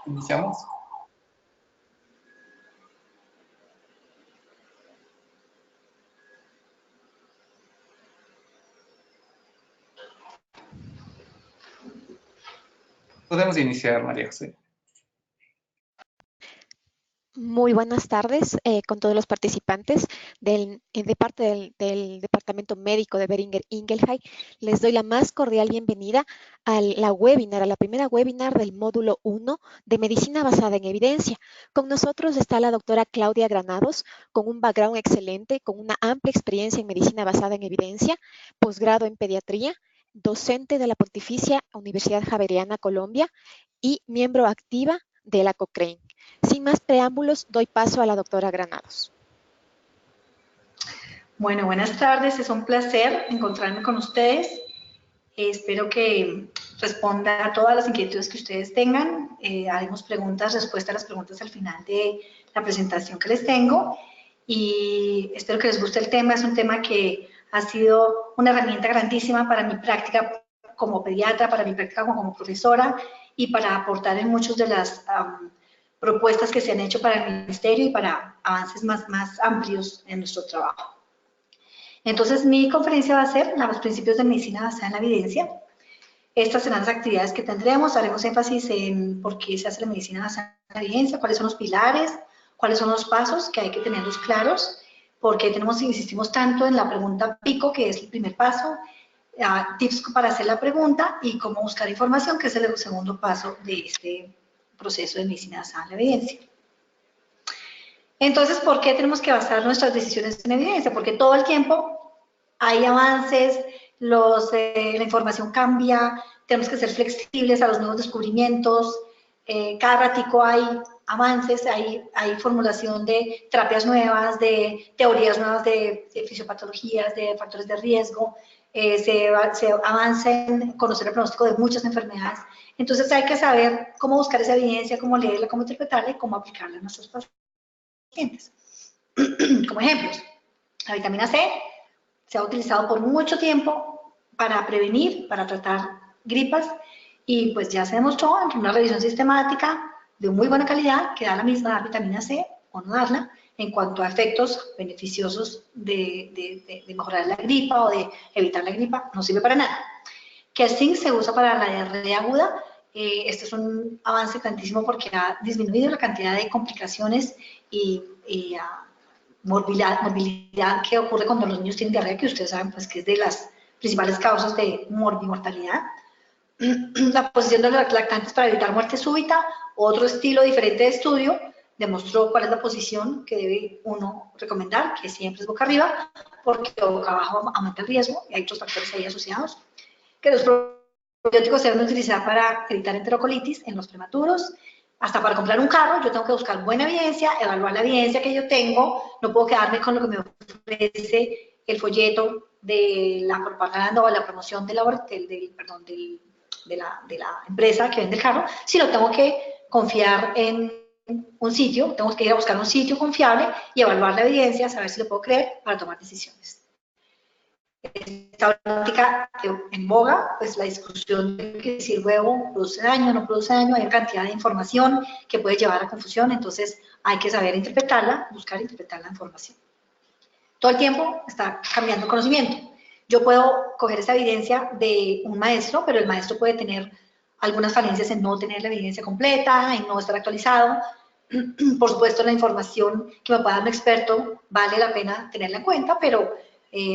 Iniciamos. Podemos iniciar, María José. Muy buenas tardes con todos los participantes de parte del Departamento Médico de Boehringer Ingelheim. Les doy la más cordial bienvenida a la primera webinar del módulo 1 de Medicina Basada en Evidencia. Con nosotros está la doctora Claudia Granados, con un background excelente, con una amplia experiencia en Medicina Basada en Evidencia, posgrado en Pediatría, docente de la Pontificia Universidad Javeriana Colombia y miembro activa de la Cochrane. Sin más preámbulos, doy paso a la doctora Granados. Bueno, buenas tardes. Es un placer encontrarme con ustedes. Espero que responda a todas las inquietudes que ustedes tengan. Haremos preguntas, respuestas a las preguntas al final de la presentación que les tengo. Y espero que les guste el tema. Es un tema que ha sido una herramienta grandísima para mi práctica como pediatra, para mi práctica como profesora y para aportar en muchas de las propuestas que se han hecho para el Ministerio y para avances más amplios en nuestro trabajo. Entonces, mi conferencia va a ser los principios de medicina basada en la evidencia. Estas serán las actividades que tendremos. Haremos énfasis en por qué se hace la medicina basada en la evidencia, cuáles son los pilares, cuáles son los pasos que hay que tenerlos claros, por qué insistimos tanto en la pregunta pico, que es el primer paso, tips para hacer la pregunta y cómo buscar información, que es el segundo paso de este proceso de medicina basada en la evidencia. Entonces, ¿por qué tenemos que basar nuestras decisiones en evidencia? Porque todo el tiempo hay avances, la información cambia, tenemos que ser flexibles a los nuevos descubrimientos, cada ratico hay avances, hay formulación de terapias nuevas, de teorías nuevas de fisiopatologías, de factores de riesgo, se avanza en conocer el pronóstico de muchas enfermedades. Entonces hay que saber cómo buscar esa evidencia, cómo leerla, cómo interpretarla y cómo aplicarla a nuestros pacientes. Como ejemplos, la vitamina C se ha utilizado por mucho tiempo para prevenir, para tratar gripas y pues ya se demostró en una revisión sistemática de muy buena calidad que da la misma vitamina C o no darla en cuanto a efectos beneficiosos de mejorar la gripa o de evitar la gripa, no sirve para nada. Que el zinc se usa para la diarrea aguda. Esto es un avance grandísimo porque ha disminuido la cantidad de complicaciones y morbilidad que ocurre cuando los niños tienen diarrea, que ustedes saben pues, que es de las principales causas de morbimortalidad. La posición de los lactantes para evitar muerte súbita, otro estilo diferente de estudio, demostró cuál es la posición que debe uno recomendar, que siempre es boca arriba, porque boca abajo aumenta el riesgo y hay otros factores ahí asociados. Que los probióticos se deben utilizar para evitar enterocolitis en los prematuros. Hasta para comprar un carro, yo tengo que buscar buena evidencia, evaluar la evidencia que yo tengo, no puedo quedarme con lo que me ofrece el folleto de la propaganda o la promoción de la empresa que vende el carro, sino tengo que confiar en un sitio, tengo que ir a buscar un sitio confiable y evaluar la evidencia, saber si lo puedo creer para tomar decisiones. Esta práctica en boga, pues la discusión de que si el huevo produce daño o no produce daño, hay una cantidad de información que puede llevar a confusión, entonces hay que saber interpretarla, buscar interpretar la información. Todo el tiempo está cambiando el conocimiento. Yo puedo coger esa evidencia de un maestro, pero el maestro puede tener algunas falencias en no tener la evidencia completa, en no estar actualizado. Por supuesto, la información que me pueda dar un experto vale la pena tenerla en cuenta, pero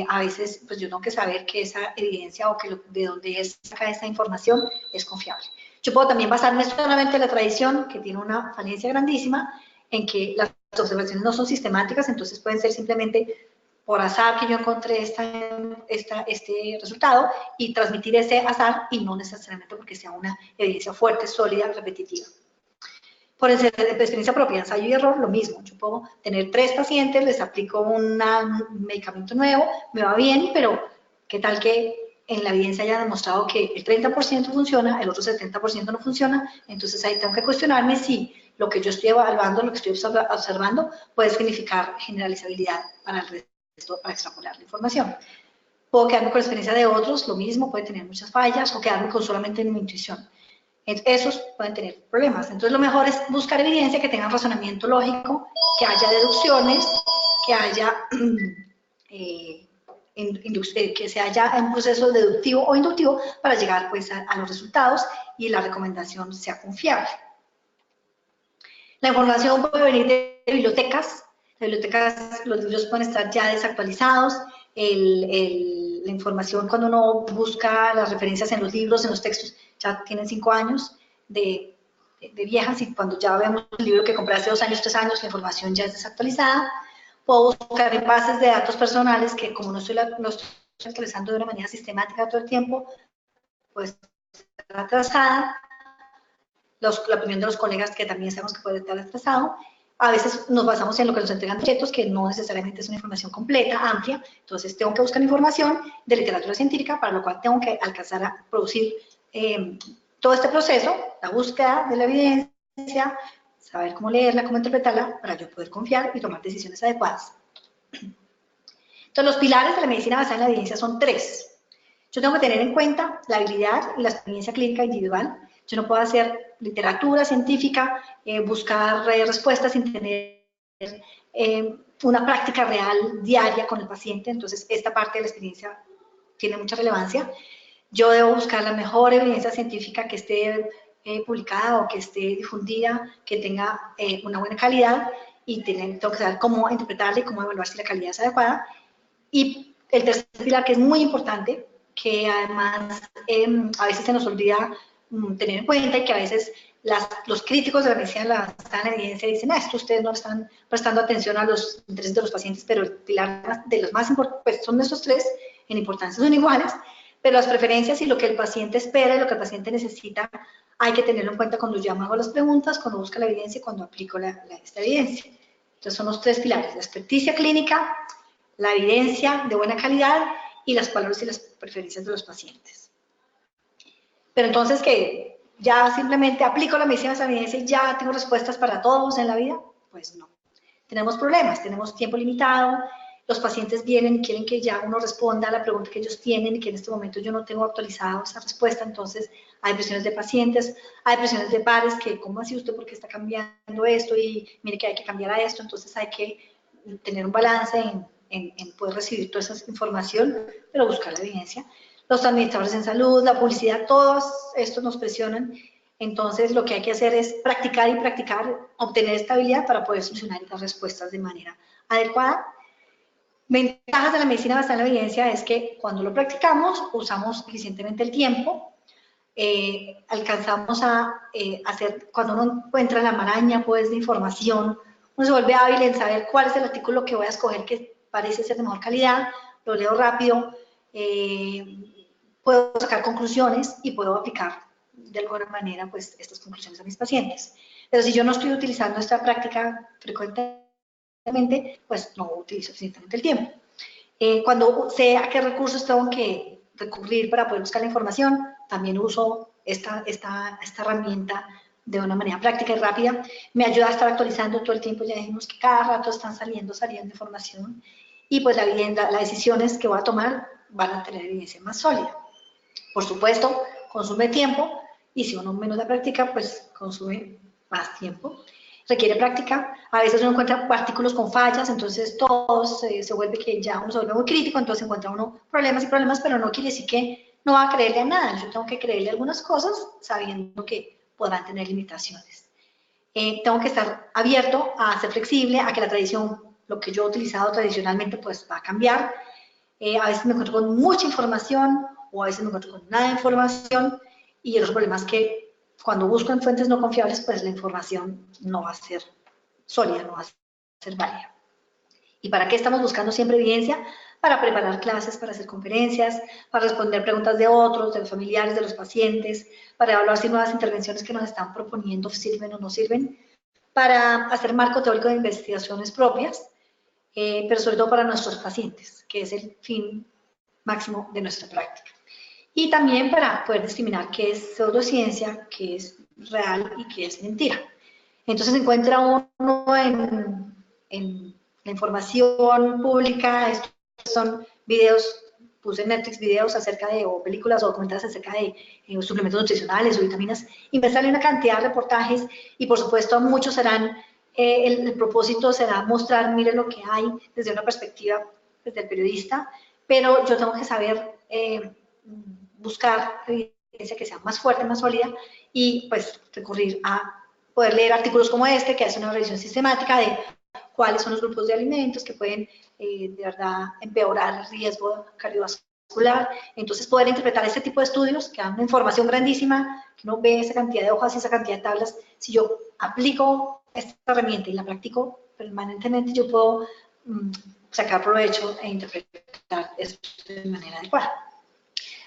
a veces pues yo tengo que saber que esa evidencia o que de dónde saca esa información es confiable. Yo puedo también basarme solamente en la tradición, que tiene una falencia grandísima, en que las observaciones no son sistemáticas, entonces pueden ser simplemente por azar que yo encontré este resultado y transmitir ese azar y no necesariamente porque sea una evidencia fuerte, sólida, repetitiva. Por experiencia propia, ensayo y error, lo mismo. Yo puedo tener 3 pacientes, les aplico un medicamento nuevo, me va bien, pero ¿qué tal que en la evidencia haya demostrado que el 30% funciona, el otro 70% no funciona? Entonces ahí tengo que cuestionarme si lo que yo estoy evaluando, lo que estoy observando, puede significar generalizabilidad para el resto, para extrapolar la información. Puedo quedarme con la experiencia de otros, lo mismo, puede tener muchas fallas, o quedarme con solamente mi intuición. Esos pueden tener problemas. Entonces, lo mejor es buscar evidencia que tenga razonamiento lógico, que haya deducciones, que haya que se haya un proceso deductivo o inductivo para llegar pues, a los resultados y la recomendación sea confiable. La información puede venir de bibliotecas. Las bibliotecas, los libros pueden estar ya desactualizados. La información cuando uno busca las referencias en los libros, en los textos, ya tienen 5 años de viejas, y cuando ya vemos el libro que compré hace 2 años, 3 años, la información ya es desactualizada. Puedo buscar en bases de datos personales que como no estoy actualizando de una manera sistemática todo el tiempo, pues está atrasada. La opinión de los colegas, que también sabemos que puede estar atrasado. A veces nos basamos en lo que nos entregan proyectos, que no necesariamente es una información completa, amplia. Entonces tengo que buscar información de literatura científica, para lo cual tengo que alcanzar a producir todo este proceso, la búsqueda de la evidencia, saber cómo leerla, cómo interpretarla, para yo poder confiar y tomar decisiones adecuadas. Entonces, los pilares de la medicina basada en la evidencia son 3. Yo tengo que tener en cuenta la habilidad y la experiencia clínica individual. Yo no puedo hacer literatura científica, buscar respuestas sin tener una práctica real diaria con el paciente. Entonces, esta parte de la experiencia tiene mucha relevancia. Yo debo buscar la mejor evidencia científica que esté publicada o que esté difundida, que tenga una buena calidad, y tengo que saber cómo interpretarla y cómo evaluar si la calidad es adecuada. Y el tercer pilar, que es muy importante, que además a veces se nos olvida tener en cuenta, y que a veces los críticos de la medicina basada en la evidencia dicen, esto ustedes no están prestando atención a los intereses de los pacientes, pero el pilar de los más importantes, pues son esos 3, en importancia son iguales, pero las preferencias y lo que el paciente espera y lo que el paciente necesita hay que tenerlo en cuenta cuando yo hago las preguntas, cuando busco la evidencia y cuando aplico esta evidencia. Entonces son los 3 pilares: la experticia clínica, la evidencia de buena calidad y los valores y las preferencias de los pacientes. Pero entonces, ¿qué? ¿Ya simplemente aplico la medicina basada en evidencia y ya tengo respuestas para todos en la vida? Pues no. Tenemos problemas, tenemos tiempo limitado, los pacientes vienen y quieren que ya uno responda a la pregunta que ellos tienen y que en este momento yo no tengo actualizado esa respuesta. Entonces hay presiones de pacientes, hay presiones de pares, que ¿cómo así usted? ¿Por qué está cambiando esto? Y mire que hay que cambiar a esto. Entonces hay que tener un balance en poder recibir toda esa información, pero buscar la evidencia. Los administradores en salud, la publicidad, todos estos nos presionan. Entonces, lo que hay que hacer es practicar y practicar, obtener estabilidad para poder solucionar las respuestas de manera adecuada. Ventajas de la medicina basada en la evidencia es que cuando lo practicamos, usamos eficientemente el tiempo, alcanzamos a hacer, cuando uno encuentra la maraña pues, de información, uno se vuelve hábil en saber cuál es el artículo que voy a escoger que parece ser de mejor calidad, lo leo rápido, puedo sacar conclusiones y puedo aplicar de alguna manera pues, estas conclusiones a mis pacientes. Pero si yo no estoy utilizando esta práctica frecuentemente, pues no utilizo suficientemente el tiempo. Cuando sé a qué recursos tengo que recurrir para poder buscar la información, también uso esta herramienta de una manera práctica y rápida. Me ayuda a estar actualizando todo el tiempo. Ya dijimos que cada rato están saliendo información, y pues las decisiones que voy a tomar van a tener evidencia más sólida. Por supuesto, consume tiempo, y si uno menos la práctica, pues consume más tiempo. Requiere práctica. A veces uno encuentra artículos con fallas, entonces todos se vuelve que ya uno se vuelve muy crítico, entonces encuentra uno problemas y problemas, pero no quiere decir que no va a creerle a nada. Yo tengo que creerle algunas cosas sabiendo que podrán tener limitaciones. Tengo que estar abierto a ser flexible, a que la tradición, lo que yo he utilizado tradicionalmente, pues va a cambiar. A veces me encuentro con mucha información, o a veces me encuentro con nada de información, y los problemas que cuando busco en fuentes no confiables, pues la información no va a ser sólida, no va a ser válida. ¿Y para qué estamos buscando siempre evidencia? Para preparar clases, para hacer conferencias, para responder preguntas de otros, de los familiares, de los pacientes, para evaluar si nuevas intervenciones que nos están proponiendo sirven o no sirven, para hacer marco teórico de investigaciones propias, pero sobre todo para nuestros pacientes, que es el fin máximo de nuestra práctica. Y también para poder discriminar qué es pseudociencia, qué es real y qué es mentira. Entonces se encuentra uno en la información pública, estos son videos puse en Netflix videos acerca de, o películas o documentales acerca de suplementos nutricionales o vitaminas, y me sale una cantidad de reportajes, y por supuesto muchos serán, el propósito será mostrar, miren lo que hay desde una perspectiva desde el periodista, pero yo tengo que saber buscar evidencia que sea más fuerte, más sólida, y pues recurrir a poder leer artículos como este, que hace una revisión sistemática de cuáles son los grupos de alimentos que pueden de verdad empeorar el riesgo cardiovascular. Entonces poder interpretar este tipo de estudios que dan una información grandísima, que uno ve esa cantidad de hojas y esa cantidad de tablas. Si yo aplico esta herramienta y la practico permanentemente, yo puedo sacar provecho e interpretar esto de manera adecuada.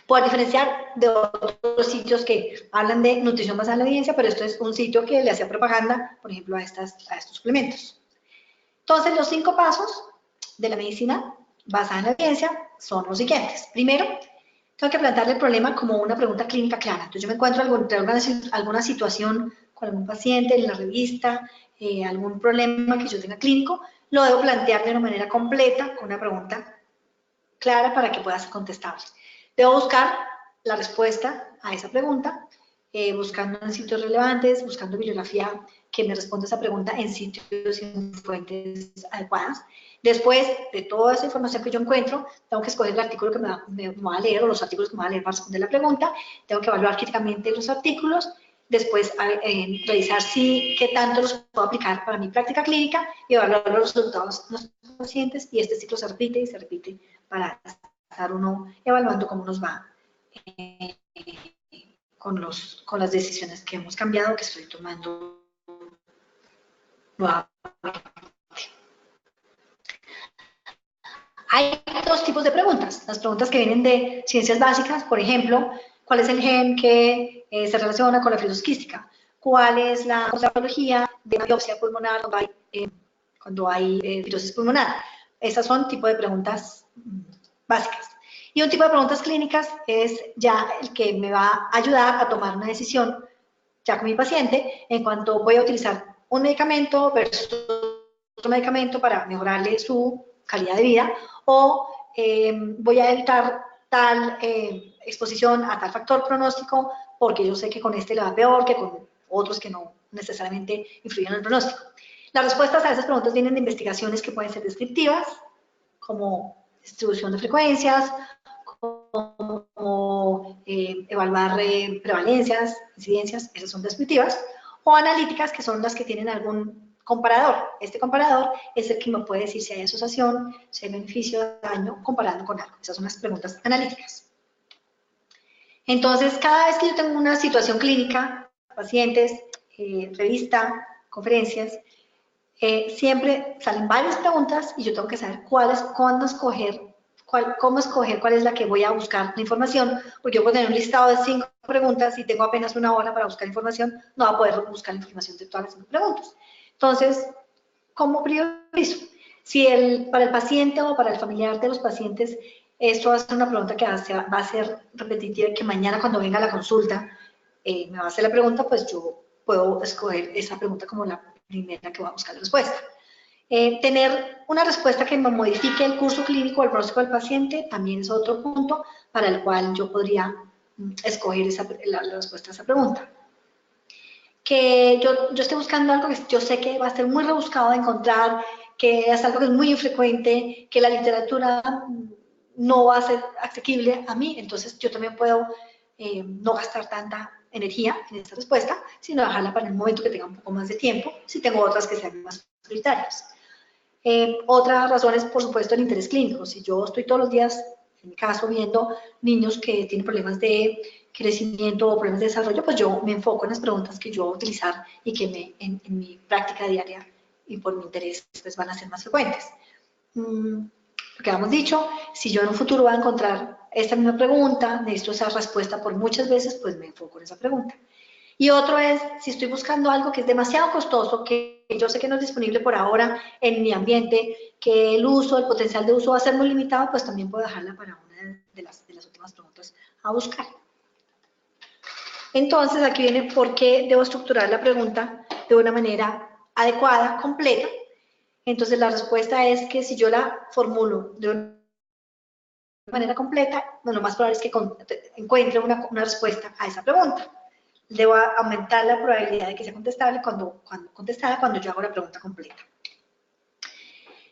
Poder diferenciar de otros sitios que hablan de nutrición basada en la evidencia, pero esto es un sitio que le hacía propaganda, por ejemplo, a estos suplementos. Entonces, los 5 pasos de la medicina basada en la evidencia son los siguientes. Primero, tengo que plantearle el problema como una pregunta clínica clara. Entonces, yo me encuentro alguna situación con algún paciente en la revista, algún problema que yo tenga clínico, lo debo plantear de una manera completa, con una pregunta clara para que pueda ser contestable. Debo buscar la respuesta a esa pregunta, buscando en sitios relevantes, buscando bibliografía que me responda esa pregunta en sitios y en fuentes adecuadas. Después de toda esa información que yo encuentro, tengo que escoger el artículo que me va a leer o los artículos que me va a leer para responder la pregunta. Tengo que evaluar críticamente los artículos. Después, revisar qué tanto los puedo aplicar para mi práctica clínica y evaluar los resultados de los pacientes. Y este ciclo se repite y se repite para estar uno evaluando cómo nos va con las decisiones que hemos cambiado, que estoy tomando nuevamente. Hay 2 tipos de preguntas. Las preguntas que vienen de ciencias básicas, por ejemplo, ¿cuál es el gen que se relaciona con la fibrosis quística? ¿Cuál es la patología de una biopsia pulmonar cuando hay fibrosis pulmonar? Esas son tipo de preguntas básicas. Y un tipo de preguntas clínicas es ya el que me va a ayudar a tomar una decisión ya con mi paciente en cuanto voy a utilizar un medicamento versus otro medicamento para mejorarle su calidad de vida, o voy a evitar tal exposición a tal factor pronóstico porque yo sé que con este le va peor que con otros que no necesariamente influyen en el pronóstico. Las respuestas a esas preguntas vienen de investigaciones que pueden ser descriptivas, como distribución de frecuencias, como evaluar prevalencias, incidencias, esas son descriptivas, o analíticas, que son las que tienen algún comparador. Este comparador es el que me puede decir si hay asociación, si hay beneficio o daño comparando con algo. Esas son las preguntas analíticas. Entonces, cada vez que yo tengo una situación clínica, pacientes, revista, conferencias, siempre salen varias preguntas y yo tengo que saber cómo escoger cuál es la que voy a buscar la información, porque yo puedo tener un listado de 5 preguntas y tengo apenas 1 hora para buscar información, no voy a poder buscar la información de todas las 5 preguntas. Entonces, ¿cómo priorizo? Si para el paciente o para el familiar de los pacientes esto va a ser una pregunta que va a ser repetitiva y que mañana cuando venga a la consulta me va a hacer la pregunta, pues yo puedo escoger esa pregunta como la primera que voy a buscar la respuesta. Tener una respuesta que me modifique el curso clínico o el pronóstico del paciente también es otro punto para el cual yo podría escoger la respuesta a esa pregunta. Que yo esté buscando algo que yo sé que va a ser muy rebuscado de encontrar, que es algo que es muy infrecuente, que la literatura no va a ser asequible a mí, entonces yo también puedo no gastar tanta energía en esta respuesta, sino dejarla para el momento que tenga un poco más de tiempo, si tengo otras que sean más prioritarias. Otra razón es, por supuesto, el interés clínico. Si yo estoy todos los días, en mi caso, viendo niños que tienen problemas de crecimiento o problemas de desarrollo, pues yo me enfoco en las preguntas que yo voy a utilizar y que en mi práctica diaria y por mi interés pues van a ser más frecuentes. Porque hemos dicho, si yo en un futuro voy a encontrar esta misma pregunta, necesito esa respuesta por muchas veces, pues me enfoco en esa pregunta. Y otro es, si estoy buscando algo que es demasiado costoso, que yo sé que no es disponible por ahora en mi ambiente, que el potencial de uso va a ser muy limitado, pues también puedo dejarla para una de las últimas preguntas a buscar. Entonces, aquí viene por qué debo estructurar la pregunta de una manera adecuada, completa. Entonces, la respuesta es que si yo la formulo de manera completa, lo más probable es que encuentre una respuesta a esa pregunta. Debo aumentar la probabilidad de que sea contestable contestada cuando yo hago la pregunta completa.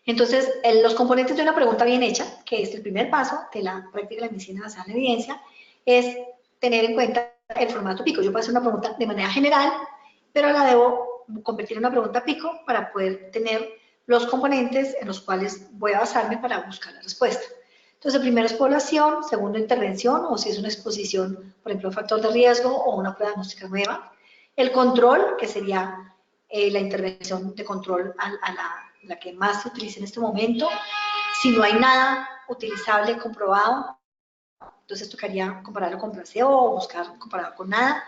Entonces, los componentes de una pregunta bien hecha, que es el primer paso de la práctica de la medicina basada en evidencia, es tener en cuenta el formato pico. Yo puedo hacer una pregunta de manera general, pero la debo convertir en una pregunta pico para poder tener los componentes en los cuales voy a basarme para buscar la respuesta. Entonces, el primero es población, segundo intervención, o si es una exposición, por ejemplo, un factor de riesgo o una prueba diagnóstica nueva. El control, que sería la intervención de control a la que más se utiliza en este momento. Si no hay nada utilizable, comprobado, entonces tocaría compararlo con placebo o buscar comparado con nada.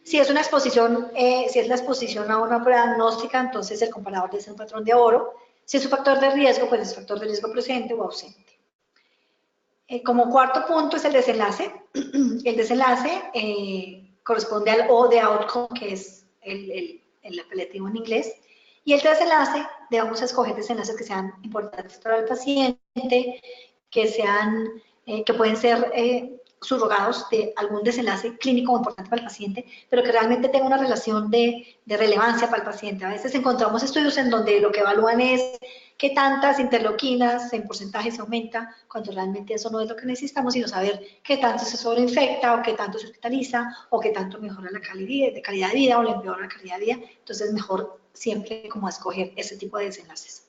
Si es una exposición, si es la exposición a una prueba diagnóstica, entonces el comparador debe ser un patrón de oro. Si es un factor de riesgo, pues es factor de riesgo presente o ausente. Como cuarto punto es el desenlace. El desenlace corresponde al O de outcome, que es el apelativo en inglés. Y el desenlace, debemos escoger desenlaces que sean importantes para el paciente, que pueden ser subrogados de algún desenlace clínico importante para el paciente, pero que realmente tenga una relación de relevancia para el paciente. A veces encontramos estudios en donde lo que evalúan es qué tantas interleuquinas en porcentaje se aumenta, cuando realmente eso no es lo que necesitamos, sino saber qué tanto se sobreinfecta, o qué tanto se hospitaliza, o qué tanto mejora la calidad de vida, o le empeora la calidad de vida. Entonces, mejor siempre como escoger ese tipo de desenlaces.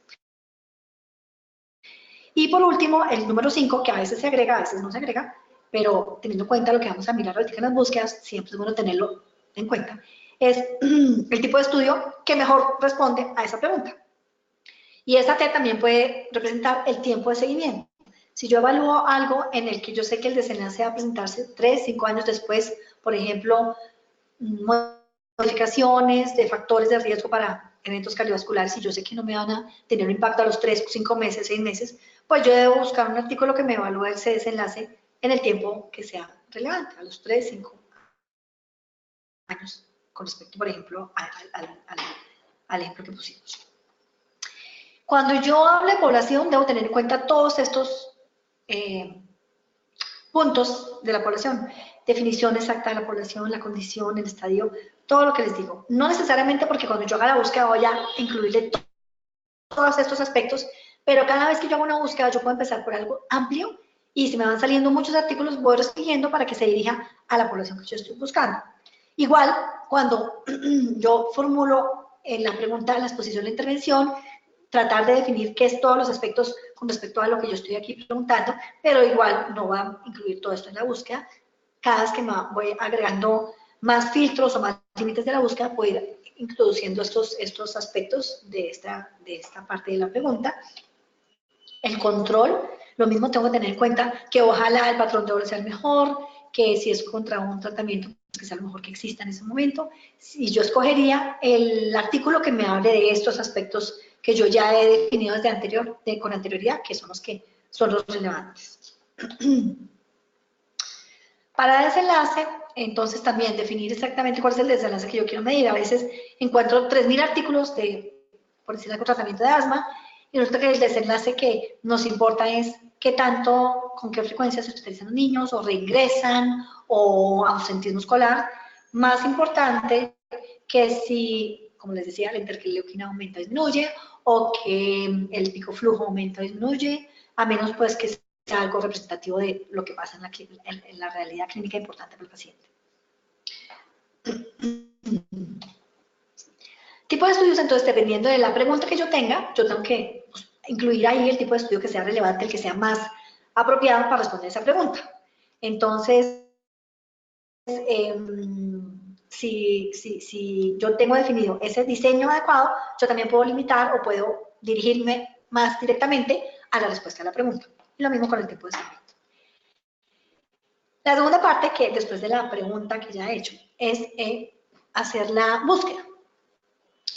Y por último, el número 5, que a veces se agrega, a veces no se agrega, pero teniendo en cuenta lo que vamos a mirar ahorita en las búsquedas, siempre es bueno tenerlo en cuenta, es el tipo de estudio que mejor responde a esa pregunta. Y esta T también puede representar el tiempo de seguimiento. Si yo evalúo algo en el que yo sé que el desenlace va a presentarse 3, 5 años después, por ejemplo, modificaciones de factores de riesgo para eventos cardiovasculares, y yo sé que no me van a tener un impacto a los 3, 5 meses, 6 meses, pues yo debo buscar un artículo que me evalúe ese desenlace en el tiempo que sea relevante, a los 3, 5 años, con respecto, por ejemplo, al ejemplo que pusimos. Cuando yo hablo de población, debo tener en cuenta todos estos puntos de la población. Definición exacta de la población, la condición, el estadio, todo lo que les digo. No necesariamente porque cuando yo haga la búsqueda voy a incluirle todos estos aspectos, pero cada vez que yo hago una búsqueda yo puedo empezar por algo amplio y si me van saliendo muchos artículos voy restringiendo para que se dirija a la población que yo estoy buscando. Igual, cuando yo formulo en la pregunta de la exposición de la intervención, tratar de definir qué es todos los aspectos con respecto a lo que yo estoy aquí preguntando, pero igual no va a incluir todo esto en la búsqueda. Cada vez que me voy agregando más filtros o más límites de la búsqueda, puedo ir introduciendo estos aspectos de esta parte de la pregunta. El control, lo mismo tengo que tener en cuenta que ojalá el patrón de oro sea el mejor, que si es contra un tratamiento, que sea lo mejor que exista en ese momento. Y yo escogería el artículo que me hable de estos aspectos que yo ya he definido desde con anterioridad, que son los relevantes. Para desenlace, entonces también definir exactamente cuál es el desenlace que yo quiero medir. A veces encuentro 3.000 artículos por decir algo, tratamiento de asma, y resulta que el desenlace que nos importa es qué tanto, con qué frecuencia se hospitalizan los niños, o reingresan, o ausentismo escolar. Más importante que si, como les decía, la interleuquina aumenta o disminuye, o que el pico flujo aumenta o disminuye, a menos pues que sea algo representativo de lo que pasa en la realidad clínica importante para el paciente. Tipo de estudios, entonces, dependiendo de la pregunta que yo tenga, yo tengo que incluir ahí el tipo de estudio que sea relevante, el que sea más apropiado para responder esa pregunta. Entonces, si yo tengo definido ese diseño adecuado, yo también puedo limitar o puedo dirigirme más directamente a la respuesta a la pregunta. Y lo mismo con el tipo de seguimiento. La segunda parte, que después de la pregunta que ya he hecho, es hacer la búsqueda.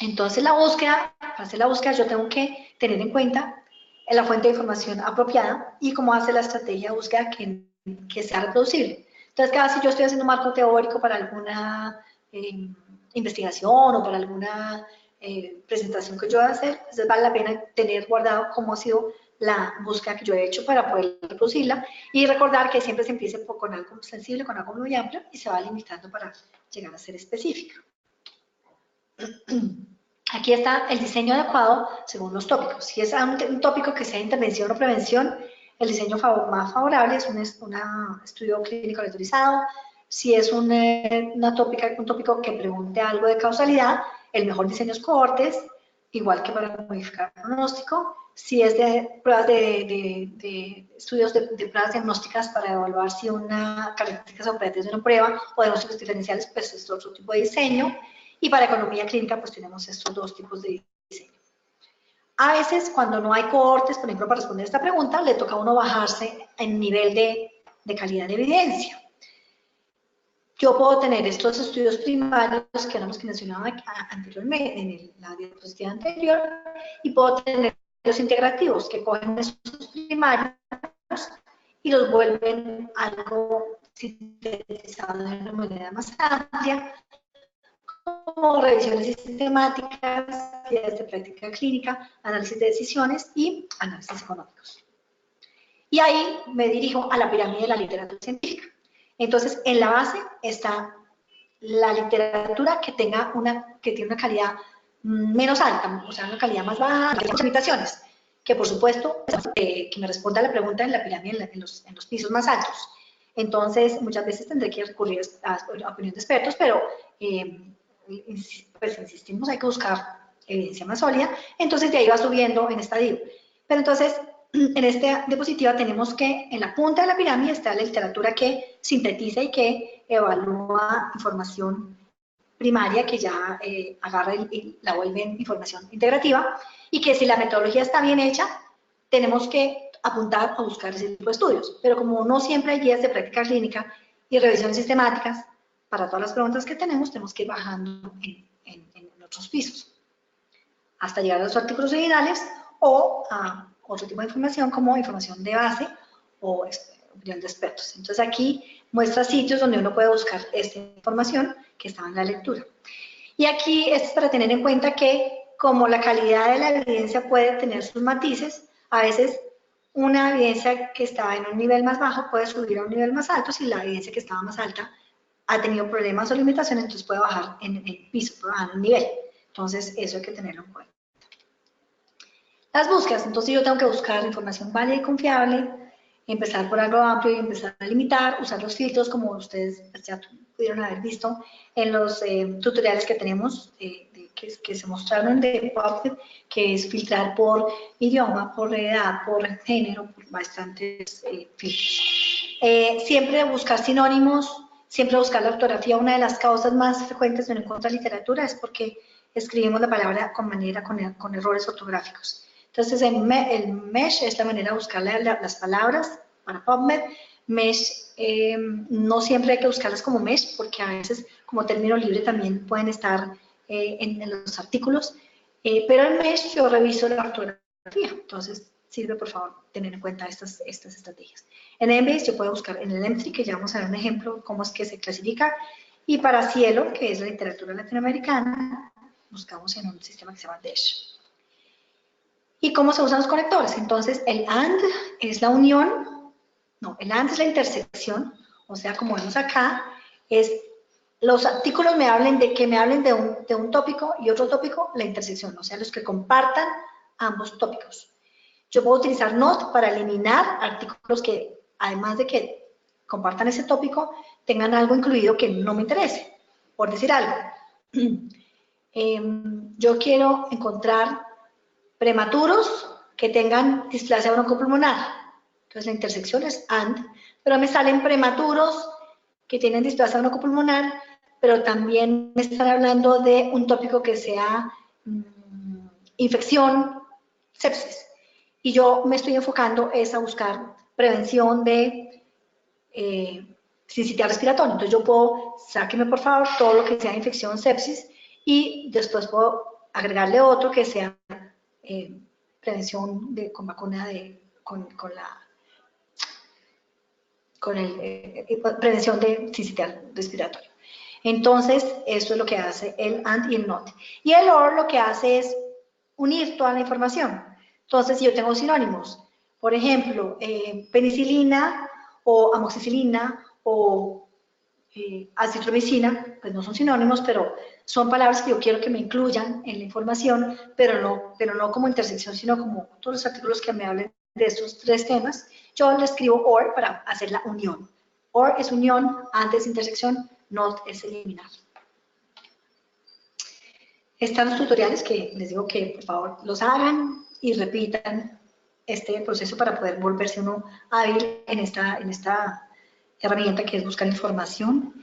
Entonces, para hacer la búsqueda yo tengo que tener en cuenta la fuente de información apropiada y cómo hacer la estrategia de búsqueda que sea reproducible. Entonces, cada vez que yo estoy haciendo un marco teórico para alguna investigación o para alguna presentación que yo voy a hacer, entonces vale la pena tener guardado cómo ha sido la búsqueda que yo he hecho para poder reproducirla y recordar que siempre se empiece con algo sensible, con algo muy amplio y se va limitando para llegar a ser específica. Aquí está el diseño adecuado según los tópicos. Si es un tópico que sea intervención o prevención, el diseño más favorable es un estudio clínico autorizado. Si es un tópico que pregunte algo de causalidad, el mejor diseño es cohortes, igual que para modificar el pronóstico. Si es de pruebas de estudios de pruebas diagnósticas para evaluar si una característica operativa de una prueba o diagnósticos diferenciales, pues es otro tipo de diseño. Y para economía clínica, pues tenemos estos dos tipos de diseño. A veces, cuando no hay cohortes, por ejemplo, para responder esta pregunta, le toca a uno bajarse en nivel de calidad de evidencia. Yo puedo tener estos estudios primarios, que eran los que mencionaba anteriormente, en la diapositiva anterior, y puedo tener los integrativos, que cogen esos primarios y los vuelven algo sintetizado de una manera más amplia, como revisiones sistemáticas, guías de práctica clínica, análisis de decisiones y análisis económicos. Y ahí me dirijo a la pirámide de la literatura científica. Entonces, en la base está la literatura que tiene una calidad menos alta, o sea, una calidad más baja, que tiene limitaciones, que por supuesto, que me responda a la pregunta en la pirámide en los pisos más altos. Entonces, muchas veces tendré que recurrir a opinión de expertos, pero pues insistimos, hay que buscar evidencia más sólida, entonces de ahí va subiendo en estadio. Pero entonces, en esta diapositiva tenemos que en la punta de la pirámide está la literatura que sintetiza y que evalúa información primaria que ya agarra y la vuelve en información integrativa, y que si la metodología está bien hecha, tenemos que apuntar a buscar ese tipo de estudios. Pero como no siempre hay guías de práctica clínica y revisiones sistemáticas, para todas las preguntas que tenemos que ir bajando en otros pisos, hasta llegar a los artículos originales o a otro tipo de información como información de base o opinión de expertos. Entonces aquí muestra sitios donde uno puede buscar esta información que estaba en la lectura. Y aquí esto es para tener en cuenta que como la calidad de la evidencia puede tener sus matices, a veces una evidencia que estaba en un nivel más bajo puede subir a un nivel más alto si la evidencia que estaba más alta ha tenido problemas o limitaciones, entonces puede bajar en el piso, puede bajar en nivel. Entonces eso hay que tenerlo en cuenta. Las búsquedas, entonces yo tengo que buscar información válida y confiable, empezar por algo amplio y empezar a limitar, usar los filtros como ustedes ya pudieron haber visto en los tutoriales que tenemos, que se mostraron de PubMed, que es filtrar por idioma, por edad, por género, por bastantes filtros. Siempre buscar sinónimos, siempre buscar la ortografía. Una de las causas más frecuentes de no encontrar literatura es porque escribimos la palabra con errores ortográficos. Entonces, el MESH es la manera de buscar las palabras para PubMed. MESH, no siempre hay que buscarlas como MESH, porque a veces como término libre también pueden estar en los artículos, pero en MESH yo reviso la ortografía, entonces sirve por favor tener en cuenta estas estrategias. En Embase yo puedo buscar en el EMTRI, que ya vamos a ver un ejemplo cómo es que se clasifica, y para Cielo, que es la literatura latinoamericana, buscamos en un sistema que se llama DESH. ¿Y cómo se usan los conectores? Entonces, el AND es la unión, no, el AND es la intersección, o sea, como vemos acá, es los artículos que me hablen de un tópico y otro tópico, la intersección, o sea, los que compartan ambos tópicos. Yo puedo utilizar NOT para eliminar artículos que, además de que compartan ese tópico, tengan algo incluido que no me interese, por decir algo. Yo quiero encontrar prematuros que tengan displasia broncopulmonar. Entonces la intersección es AND, pero me salen prematuros que tienen displasia broncopulmonar, pero también me están hablando de un tópico que sea infección, sepsis. Y yo me estoy enfocando es a buscar prevención de sincitial respiratoria. Entonces yo puedo, sáqueme por favor todo lo que sea infección, sepsis, y después puedo agregarle otro que sea prevención con vacuna prevención de sincitial respiratorio. Entonces, esto es lo que hace el AND y el NOT. Y el OR lo que hace es unir toda la información. Entonces, si yo tengo sinónimos, Por ejemplo, penicilina o amoxicilina o acitromicina, pues no son sinónimos, pero son palabras que yo quiero que me incluyan en la información, pero no como intersección, sino como todos los artículos que me hablen de estos tres temas. Yo le escribo OR para hacer la unión. OR es unión, antes intersección, NOT es eliminar. Están los tutoriales que les digo que por favor los hagan y repitan este proceso para poder volverse uno hábil en esta herramienta que es buscar información.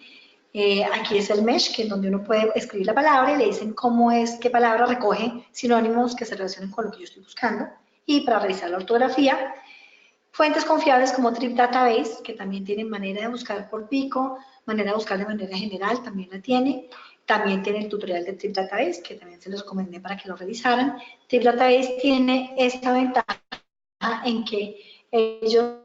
Aquí es el mesh, que es donde uno puede escribir la palabra y le dicen cómo es, qué palabra recoge sinónimos que se relacionen con lo que yo estoy buscando. Y para revisar la ortografía, fuentes confiables como Trip Database, que también tienen manera de buscar por pico, manera de buscar de manera general, también la tiene. También tiene el tutorial de Trip Database, que también se los recomendé para que lo revisaran. Trip Database tiene esta ventaja en que ellos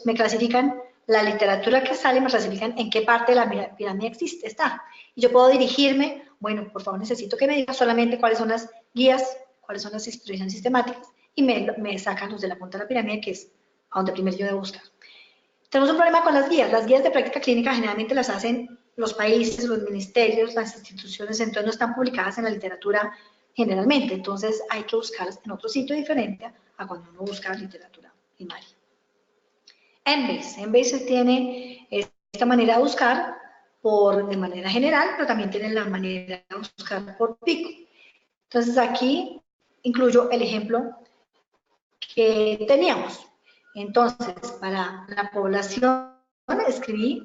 me clasifican la literatura que sale, me clasifican en qué parte de la pirámide está. Y yo puedo dirigirme, bueno, por favor necesito que me diga solamente cuáles son las guías, cuáles son las instrucciones sistemáticas, y me sacan los de la punta de la pirámide, que es a donde primero yo debo buscar. Tenemos un problema con las guías de práctica clínica generalmente las hacen los países, los ministerios, las instituciones, entonces no están publicadas en la literatura generalmente, entonces hay que buscarlas en otro sitio diferente a cuando uno busca literatura primaria. Embase tiene esta manera de buscar de manera general, pero también tiene la manera de buscar por pico. Entonces aquí incluyo el ejemplo que teníamos. Entonces, para la población escribí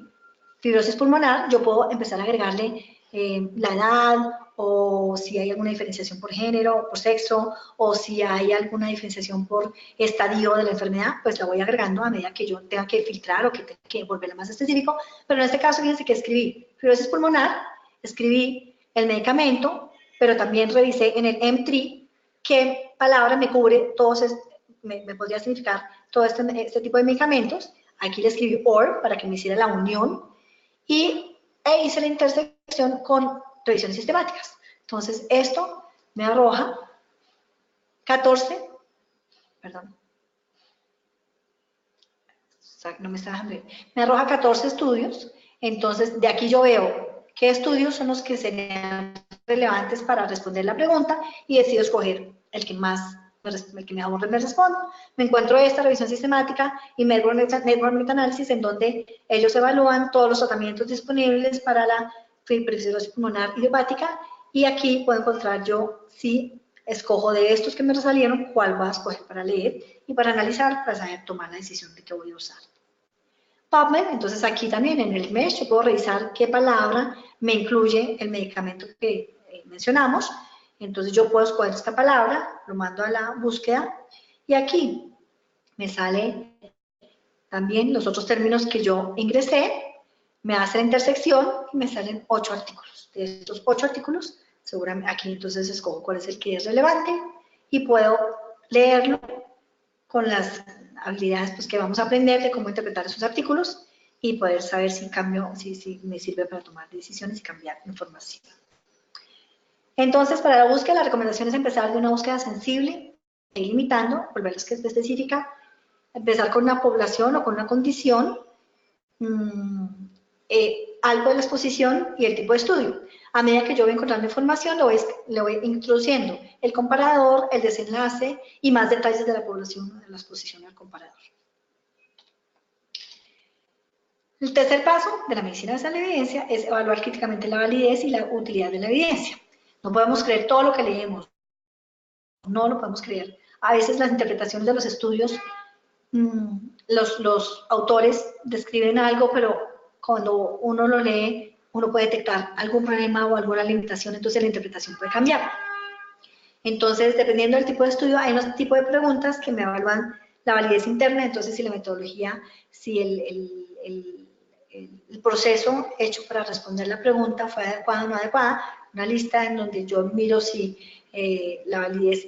fibrosis pulmonar, yo puedo empezar a agregarle la edad, o si hay alguna diferenciación por género, por sexo, o si hay alguna diferenciación por estadio de la enfermedad, pues la voy agregando a medida que yo tenga que filtrar o que tenga que volverla más específico. Pero en este caso, fíjense que escribí fibrosis pulmonar, escribí el medicamento, pero también revisé en el M3 qué palabra me cubre todos me podría significar todo este tipo de medicamentos. Aquí le escribí OR para que me hiciera la unión e hice la intersección con revisiones sistemáticas. Entonces, esto me arroja 14, perdón, no me está dejando ver, me arroja 14 estudios. Entonces, de aquí yo veo qué estudios son los que serían relevantes para responder la pregunta y decido escoger el que mejor me responde. Me encuentro esta revisión sistemática y Network Meta-Análisis, en donde ellos evalúan todos los tratamientos disponibles para la fibrosis pulmonar idiopática, y aquí puedo encontrar yo, si escojo de estos que me salieron, cuál voy a escoger para leer y para analizar, para saber tomar la decisión de qué voy a usar. PubMed, entonces aquí también en el mesh yo puedo revisar qué palabra me incluye el medicamento que mencionamos. Entonces yo puedo escoger esta palabra, lo mando a la búsqueda y aquí me sale también los otros términos que yo ingresé, me hace la intersección y me salen 8 artículos. De estos 8 artículos, seguramente aquí entonces escojo cuál es el que es relevante y puedo leerlo con las habilidades pues, que vamos a aprender de cómo interpretar esos artículos y poder saber si me sirve para tomar decisiones y cambiar información. Entonces, para la búsqueda, la recomendación es empezar de una búsqueda sensible, ir limitando, volverlos que es específica, empezar con una población o con una condición, algo de la exposición y el tipo de estudio. A medida que yo voy encontrando información, le voy introduciendo el comparador, el desenlace y más detalles de la población, de la exposición al comparador. El tercer paso de la medicina basada en la evidencia es evaluar críticamente la validez y la utilidad de la evidencia. No podemos creer todo lo que leemos, no lo podemos creer. A veces las interpretaciones de los estudios, los autores describen algo, pero cuando uno lo lee, uno puede detectar algún problema o alguna limitación, entonces la interpretación puede cambiar. Entonces, dependiendo del tipo de estudio, hay unos tipos de preguntas que me evalúan la validez interna, entonces si la metodología, si el proceso hecho para responder la pregunta fue adecuado o no adecuada, una lista en donde yo miro si la validez,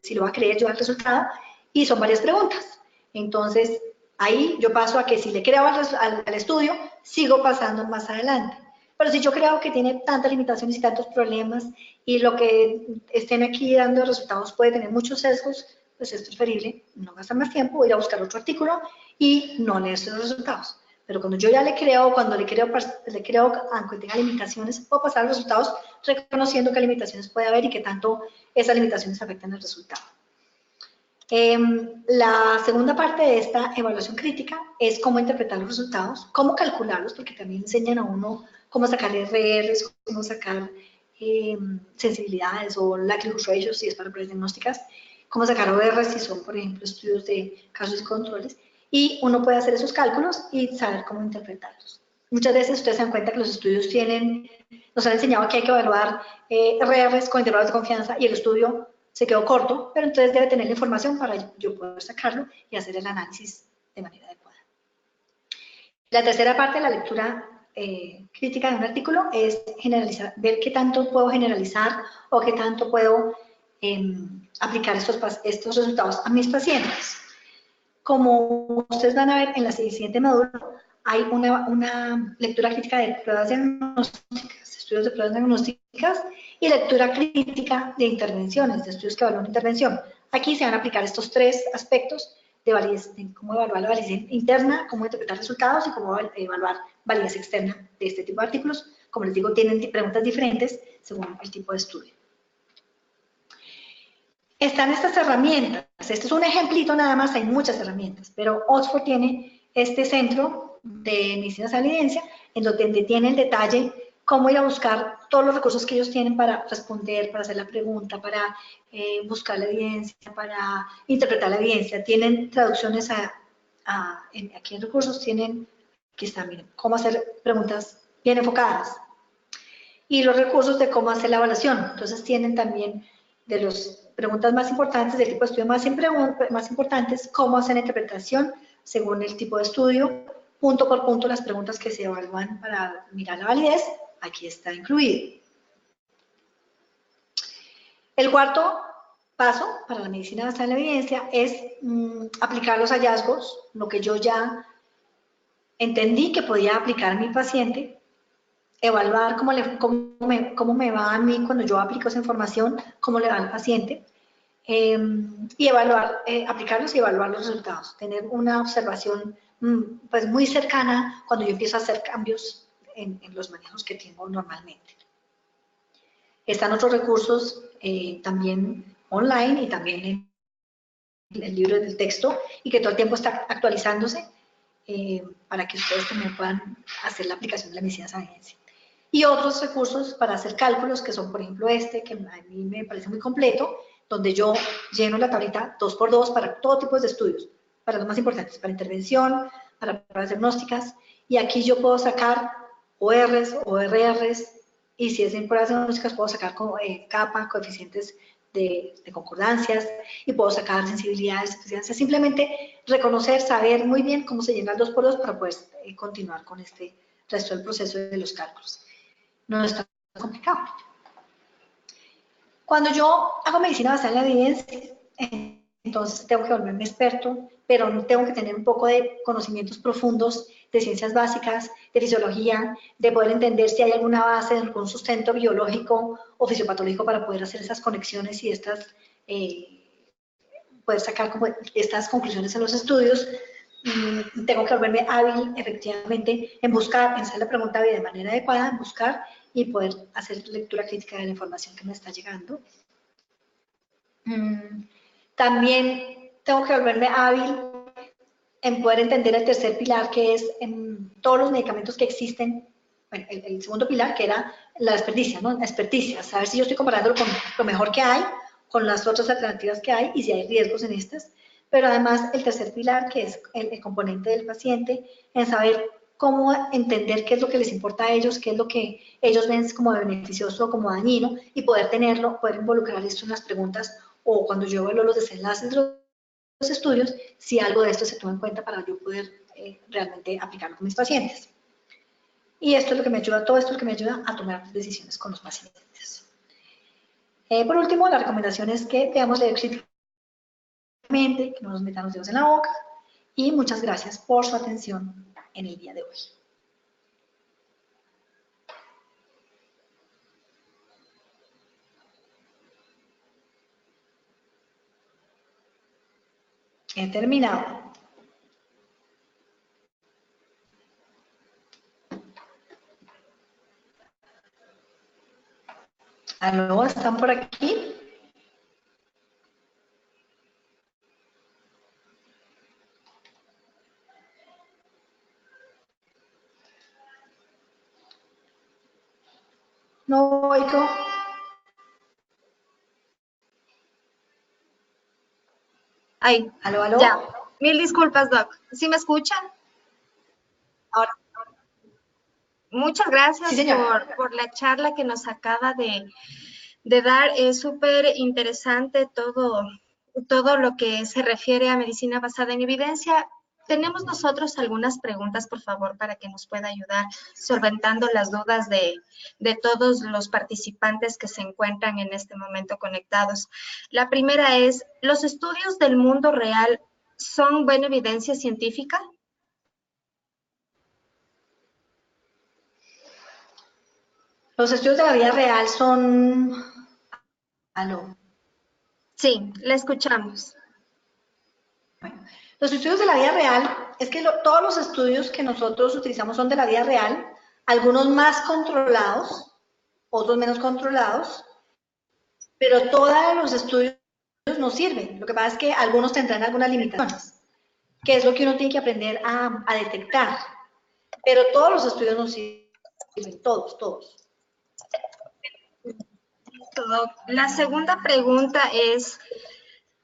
si lo va a creer yo al resultado, y son varias preguntas. Entonces, ahí yo paso a que si le creo al estudio, sigo pasando más adelante. Pero si yo creo que tiene tantas limitaciones y tantos problemas, y lo que estén aquí dando resultados puede tener muchos sesgos, pues es preferible no gastar más tiempo, ir a buscar otro artículo y no leerse los resultados. Pero cuando yo ya le creo, aunque tenga limitaciones, puedo pasar los resultados reconociendo qué limitaciones puede haber y qué tanto esas limitaciones afectan el resultado. La segunda parte de esta evaluación crítica es cómo interpretar los resultados, cómo calcularlos, porque también enseñan a uno cómo sacar RRs, cómo sacar sensibilidades o likelihood ratios si es para pruebas diagnósticas, cómo sacar ORs si son, por ejemplo, estudios de casos y controles, y uno puede hacer esos cálculos y saber cómo interpretarlos. Muchas veces ustedes se dan cuenta que los estudios nos han enseñado que hay que evaluar RRs con intervalos de confianza y el estudio se quedó corto, pero entonces debe tener la información para yo poder sacarlo y hacer el análisis de manera adecuada. La tercera parte de la lectura crítica de un artículo es generalizar, ver qué tanto puedo generalizar o qué tanto puedo aplicar estos resultados a mis pacientes. Como ustedes van a ver en la siguiente módulo, hay una lectura crítica de pruebas diagnósticas, estudios de pruebas diagnósticas y lectura crítica de intervenciones, de estudios que evalúan intervención. Aquí se van a aplicar estos tres aspectos de validez, de cómo evaluar la validez interna, cómo interpretar resultados y cómo evaluar validez externa de este tipo de artículos. Como les digo, tienen preguntas diferentes según el tipo de estudio. Están estas herramientas. Este es un ejemplito nada más, hay muchas herramientas, pero Oxford tiene este centro de medicina de la evidencia, en donde tiene el detalle cómo ir a buscar todos los recursos que ellos tienen para responder, para hacer la pregunta, para buscar la evidencia, para interpretar la evidencia. Tienen traducciones aquí en recursos, aquí están, miren, cómo hacer preguntas bien enfocadas. Y los recursos de cómo hacer la evaluación. Entonces tienen también de las preguntas más importantes, del tipo de estudio más importantes, cómo hacer la interpretación según el tipo de estudio, punto por punto las preguntas que se evalúan para mirar la validez, aquí está incluido. El cuarto paso para la medicina basada en la evidencia es aplicar los hallazgos, lo que yo ya entendí que podía aplicar a mi paciente, evaluar cómo me va a mí cuando yo aplico esa información, cómo le va al paciente, y aplicarlos y evaluar los resultados. Tener una observación pues muy cercana cuando yo empiezo a hacer cambios en los manejos que tengo normalmente. Están otros recursos también online y también en el libro del texto y que todo el tiempo está actualizándose para que ustedes también puedan hacer la aplicación de la medicina de la evidencia. Y otros recursos para hacer cálculos, que son, por ejemplo, que a mí me parece muy completo, donde yo lleno la tablita 2x2 para todo tipo de estudios, para los más importantes, para intervención, para pruebas diagnósticas, y aquí yo puedo sacar ORs, ORRs, y si es en pruebas diagnósticas puedo sacar capa, coeficientes de concordancias, y puedo sacar sensibilidades, especialidades, simplemente reconocer, saber muy bien cómo se llena el 2x2 para poder continuar con este resto del proceso de los cálculos. No es tan complicado. Cuando yo hago medicina basada en la evidencia, entonces tengo que volverme experto, pero tengo que tener un poco de conocimientos profundos de ciencias básicas, de fisiología, de poder entender si hay alguna base, algún sustento biológico o fisiopatológico para poder hacer esas conexiones y poder sacar como estas conclusiones en los estudios. Tengo que volverme hábil, efectivamente, en buscar, en hacer la pregunta de manera adecuada, en buscar y poder hacer lectura crítica de la información que me está llegando. También tengo que volverme hábil en poder entender el tercer pilar, que es en todos los medicamentos que existen. Bueno, el segundo pilar, que era la experticia, ¿no? La experticia, saber si yo estoy comparándolo con lo mejor que hay, con las otras alternativas que hay y si hay riesgos en estas. Pero además el tercer pilar, que es el componente del paciente, en saber cómo entender qué es lo que les importa a ellos, qué es lo que ellos ven como beneficioso o como dañino, y poder poder involucrar esto en las preguntas o cuando yo evalúo los desenlaces de los estudios, si algo de esto se toma en cuenta para yo poder realmente aplicarlo con mis pacientes. Y esto es lo que me ayuda, todo esto es lo que me ayuda a tomar decisiones con los pacientes. Por último, la recomendación es que debamos leer críticamente, que no nos metan los dedos en la boca, y muchas gracias por su atención en el día de hoy. He terminado. ¿Aló? ¿Están por aquí? No oigo. Ay, ¿Aló, aló? ya. Mil disculpas, Doc. ¿Sí me escuchan? Ahora, Muchas sí, gracias señora. por la charla que nos acaba de dar. Es súper interesante todo lo que se refiere a medicina basada en evidencia. Tenemos nosotros algunas preguntas, por favor, para que nos pueda ayudar solventando las dudas de todos los participantes que se encuentran en este momento conectados. La primera es, ¿los estudios del mundo real son buena evidencia científica? Los estudios de la vida real son... ¿Aló? Sí, la escuchamos. Bueno, los estudios de la vida real, es que todos los estudios que nosotros utilizamos son de la vida real, algunos más controlados, otros menos controlados, pero todos los estudios nos sirven. Lo que pasa es que algunos tendrán algunas limitaciones, que es lo que uno tiene que aprender a detectar. Pero todos los estudios nos sirven, todos. La segunda pregunta es,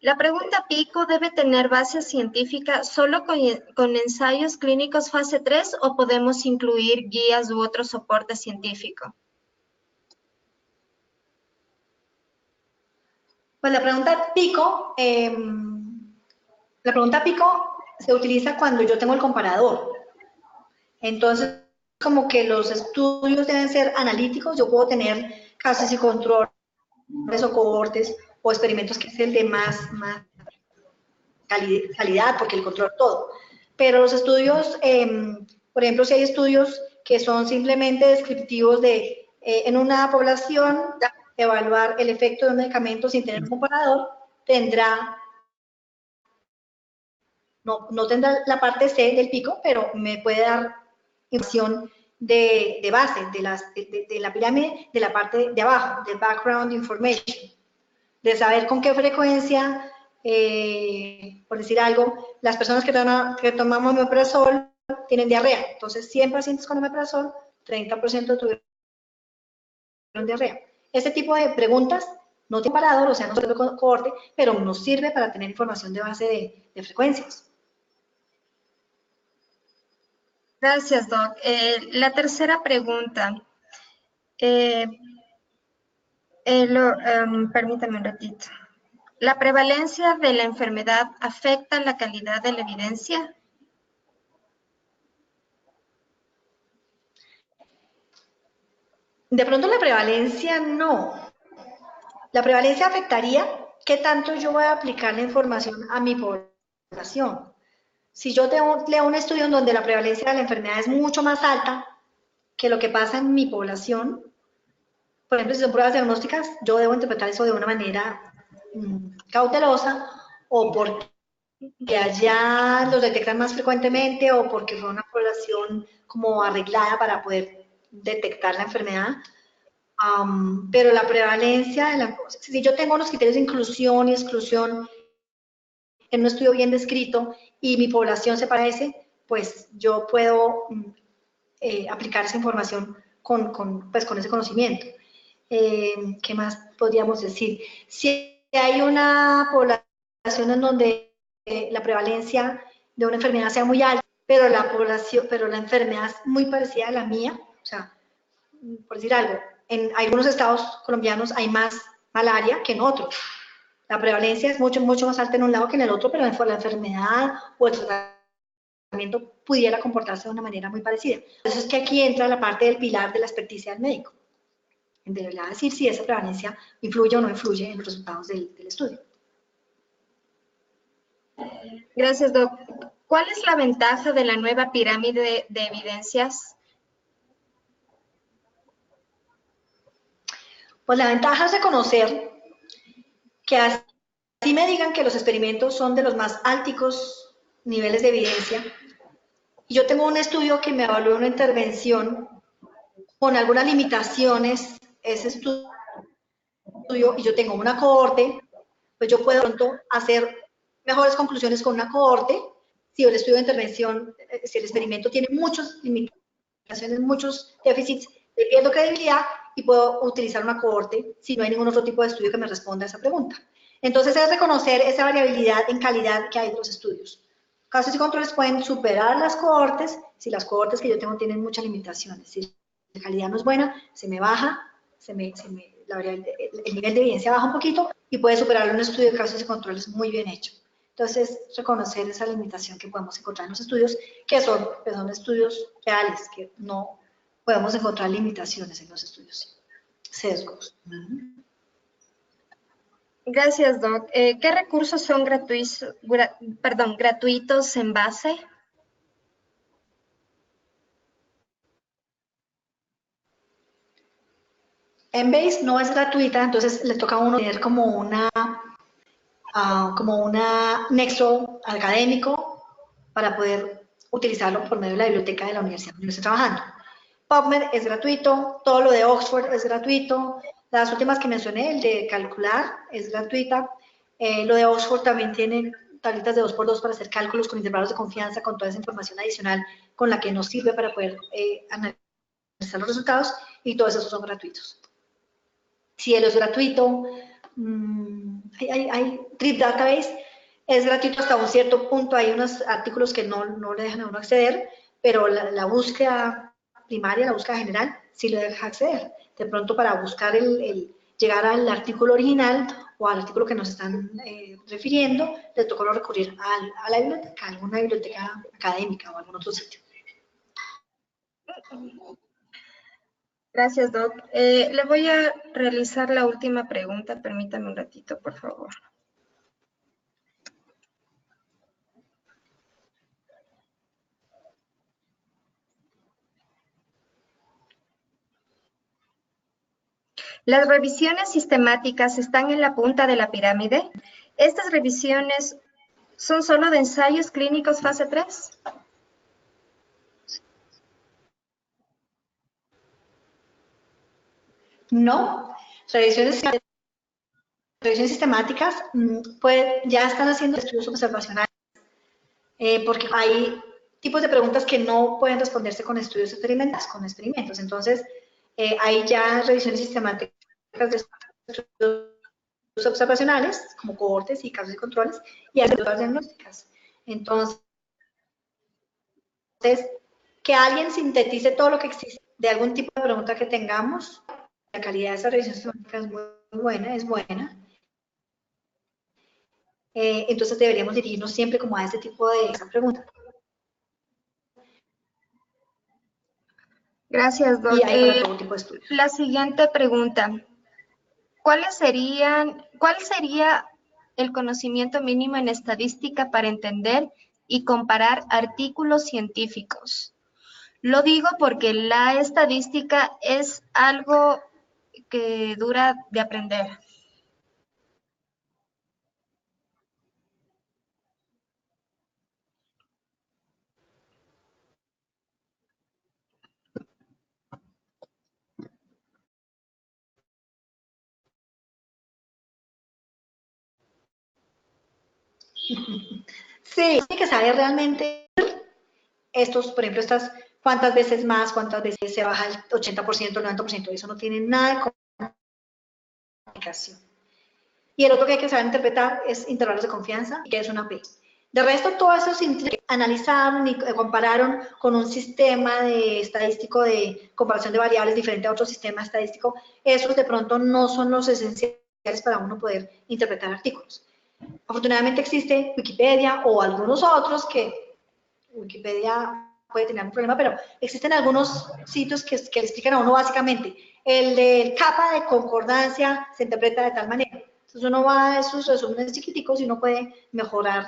¿la pregunta PICO debe tener base científica solo con ensayos clínicos fase 3 o podemos incluir guías u otro soporte científico? Pues la pregunta pico se utiliza cuando yo tengo el comparador. Entonces, como que los estudios deben ser analíticos, yo puedo tener casos y controles o cohortes o experimentos que es el de más calidad, porque el control todo. Pero los estudios, por ejemplo, si hay estudios que son simplemente descriptivos de, en una población, evaluar el efecto de un medicamento sin tener un comparador, no tendrá la parte C del pico, pero me puede dar información de base, de la pirámide, de la parte de abajo, de background information, de saber con qué frecuencia, por decir algo, las personas que tomamos omeprazol tienen diarrea. Entonces, 100 pacientes con omeprazol, 30% tuvieron diarrea. Este tipo de preguntas no tiene parador, o sea, no sirve con cohorte, pero nos sirve para tener información de base de frecuencias. Gracias, Doc. La tercera pregunta. Permítame un ratito. ¿La prevalencia de la enfermedad afecta la calidad de la evidencia? De pronto la prevalencia no. La prevalencia afectaría qué tanto yo voy a aplicar la información a mi población. Si yo leo un estudio en donde la prevalencia de la enfermedad es mucho más alta que lo que pasa en mi población, por ejemplo, si son pruebas diagnósticas, yo debo interpretar eso de una manera cautelosa o porque allá los detectan más frecuentemente o porque fue una población como arreglada para poder detectar la enfermedad. Pero la prevalencia, si yo tengo unos criterios de inclusión y exclusión en un estudio bien descrito y mi población se parece, pues yo puedo aplicar esa información con ese conocimiento. ¿Qué más podríamos decir? Si hay una población en donde la prevalencia de una enfermedad sea muy alta, pero la enfermedad es muy parecida a la mía, o sea, por decir algo, en algunos estados colombianos hay más malaria que en otros. La prevalencia es mucho más alta en un lado que en el otro, pero la enfermedad o el tratamiento pudiera comportarse de una manera muy parecida. Eso es que aquí entra la parte del pilar de la experticia del médico. De verdad decir si esa prevalencia influye o no influye en los resultados del estudio. Gracias, Doc. ¿Cuál es la ventaja de la nueva pirámide de evidencias? Pues la ventaja es reconocer que hacia así me digan que los experimentos son de los más altos niveles de evidencia, y yo tengo un estudio que me evaluó una intervención con algunas limitaciones, ese estudio, y yo tengo una cohorte, pues yo puedo pronto hacer mejores conclusiones con una cohorte, si el estudio de intervención, si el experimento tiene muchas limitaciones, muchos déficits, le pierdo credibilidad y puedo utilizar una cohorte si no hay ningún otro tipo de estudio que me responda a esa pregunta. Entonces es reconocer esa variabilidad en calidad que hay de los estudios. Casos y controles pueden superar las cohortes si las cohortes que yo tengo tienen muchas limitaciones. Si la calidad no es buena, se me baja, el nivel de evidencia baja un poquito y puede superar un estudio de casos y controles muy bien hecho. Entonces, reconocer esa limitación que podemos encontrar en los estudios, que son estudios reales, que no podemos encontrar limitaciones en los estudios, sesgos. Gracias, Doc. ¿Qué recursos son gratuitos en base? Embase no es gratuita, entonces le toca a uno tener como una nexo académico para poder utilizarlo por medio de la biblioteca de la universidad donde estoy trabajando. PubMed es gratuito, todo lo de Oxford es gratuito, las últimas que mencioné, el de calcular, es gratuita, lo de Oxford también tiene tablitas de 2x2 para hacer cálculos con intervalos de confianza, con toda esa información adicional con la que nos sirve para poder analizar los resultados, y todos esos son gratuitos. Cielo es gratuito, hay Trip Database, es gratuito hasta un cierto punto, hay unos artículos que no le dejan a uno acceder, pero la búsqueda primaria, la búsqueda general, sí le deja acceder. De pronto para buscar llegar al artículo original o al artículo que nos están refiriendo, le tocó recurrir a la biblioteca, a alguna biblioteca académica o algún otro sitio. Gracias, Doc. Le voy a realizar la última pregunta. Permítame un ratito, por favor. ¿Las revisiones sistemáticas están en la punta de la pirámide? ¿Estas revisiones son solo de ensayos clínicos fase 3? No, revisiones sistemáticas ya están haciendo estudios observacionales, porque hay tipos de preguntas que no pueden responderse con estudios experimentales, con experimentos. Entonces, hay ya revisiones sistemáticas de estudios observacionales, como cohortes y casos y controles, y hay pruebas diagnósticas. Entonces, que alguien sintetice todo lo que existe de algún tipo de pregunta que tengamos, la calidad de esa revisión sistemática es muy buena, es buena. Entonces deberíamos dirigirnos siempre como a ese tipo de preguntas. Gracias, Doc. Y hay para todo tipo de estudios. La siguiente pregunta. ¿Cuál sería el conocimiento mínimo en estadística para entender y comparar artículos científicos? Lo digo porque la estadística es algo que dura de aprender. Sí, hay que saber realmente por ejemplo, cuántas veces más, cuántas veces se baja el 80%, el 90%, eso no tiene nada de comunicación. Y el otro que hay que saber interpretar es intervalos de confianza, que es una P. De resto, todos esos analizaron y compararon con un sistema estadístico de comparación de variables diferente a otro sistema estadístico. Esos de pronto no son los esenciales para uno poder interpretar artículos. Afortunadamente existe Wikipedia o algunos otros que Wikipedia puede tener un problema, pero existen algunos sitios que le explican a uno básicamente. El del capa de concordancia se interpreta de tal manera. Entonces uno va a esos resúmenes chiquiticos y uno puede mejorar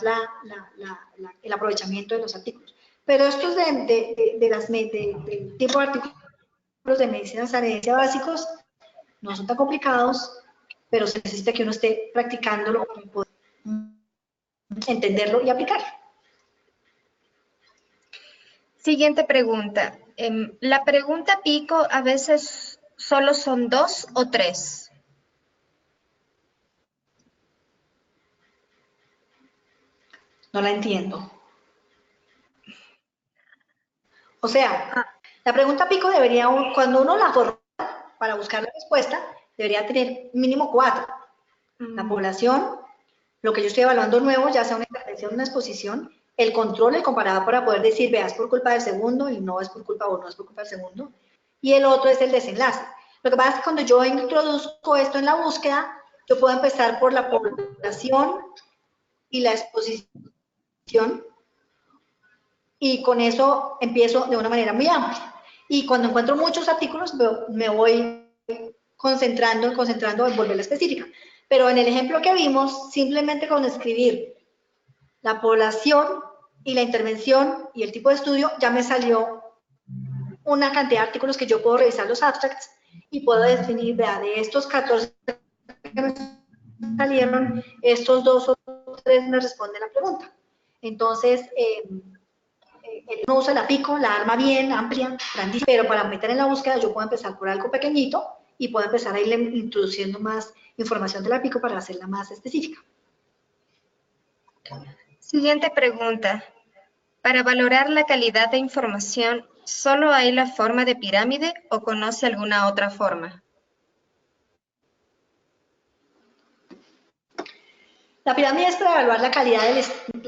el aprovechamiento de los artículos. Pero estos del tipo de artículos de medicina sanitaria básicos no son tan complicados, pero se necesita que uno esté practicándolo para poder entenderlo y aplicarlo. Siguiente pregunta. La pregunta pico a veces solo son 2 o 3. No la entiendo. O sea, la pregunta pico debería, cuando uno la formula para buscar la respuesta, debería tener mínimo 4. La población, lo que yo estoy evaluando nuevo, ya sea una intervención, una exposición, el control, el comparado para poder decir, vea, es por culpa del segundo y no es por culpa o no es por culpa del segundo. Y el otro es el desenlace. Lo que pasa es que cuando yo introduzco esto en la búsqueda, yo puedo empezar por la población y la exposición y con eso empiezo de una manera muy amplia. Y cuando encuentro muchos artículos, me voy concentrando en volverla específica. Pero en el ejemplo que vimos, simplemente con escribir la población y la intervención y el tipo de estudio, ya me salió una cantidad de artículos que yo puedo revisar los abstracts y puedo definir, vea, de estos 14 que me salieron, estos 2 o 3 me responden la pregunta. Entonces, uno usa la pico, la arma bien, amplia, grandísima, pero para meter en la búsqueda yo puedo empezar por algo pequeñito y puedo empezar a irle introduciendo más información de la pico para hacerla más específica. Siguiente pregunta. Para valorar la calidad de información, ¿solo hay la forma de pirámide o conoce alguna otra forma? La pirámide es para evaluar la calidad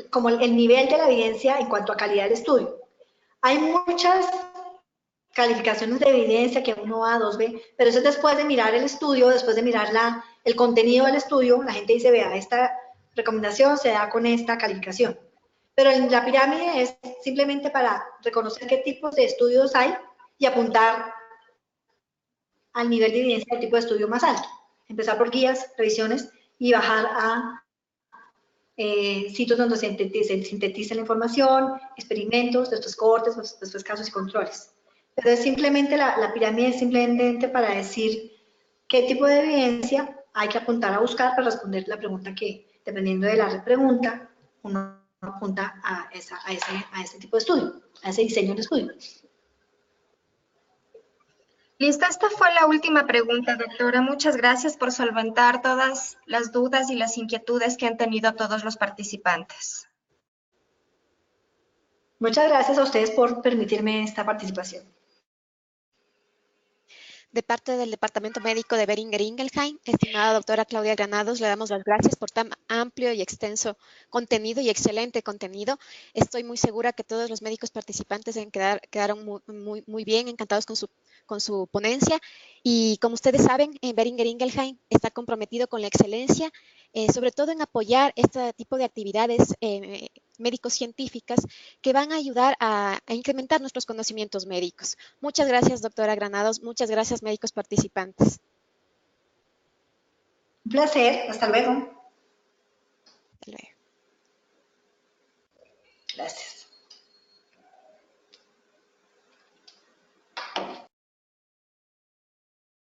como el nivel de la evidencia en cuanto a calidad del estudio. Hay muchas calificaciones de evidencia que 1A, 2B, pero eso es después de mirar el estudio, después de mirar el contenido del estudio, la gente dice, vea, esta recomendación se da con esta calificación. Pero la pirámide es simplemente para reconocer qué tipos de estudios hay y apuntar al nivel de evidencia del tipo de estudio más alto. Empezar por guías, revisiones y bajar a sitios donde se sintetiza la información, experimentos, después cohortes, después casos y controles. Pero es simplemente, la pirámide es simplemente para decir qué tipo de evidencia hay que apuntar a buscar para responder la pregunta que, dependiendo de la pregunta, uno apunta a ese tipo de estudio, a ese diseño de estudio. Listo, esta fue la última pregunta, doctora. Muchas gracias por solventar todas las dudas y las inquietudes que han tenido todos los participantes. Muchas gracias a ustedes por permitirme esta participación. De parte del Departamento Médico de Boehringer Ingelheim, estimada doctora Claudia Granados, le damos las gracias por tan amplio y extenso contenido y excelente contenido. Estoy muy segura que todos los médicos participantes quedaron muy bien, encantados con su ponencia. Y como ustedes saben, Boehringer Ingelheim está comprometido con la excelencia, sobre todo en apoyar este tipo de actividades médicos científicas que van a ayudar a incrementar nuestros conocimientos médicos. Muchas gracias, doctora Granados. Muchas gracias, médicos participantes. Un placer. Hasta luego. Hasta luego. Gracias.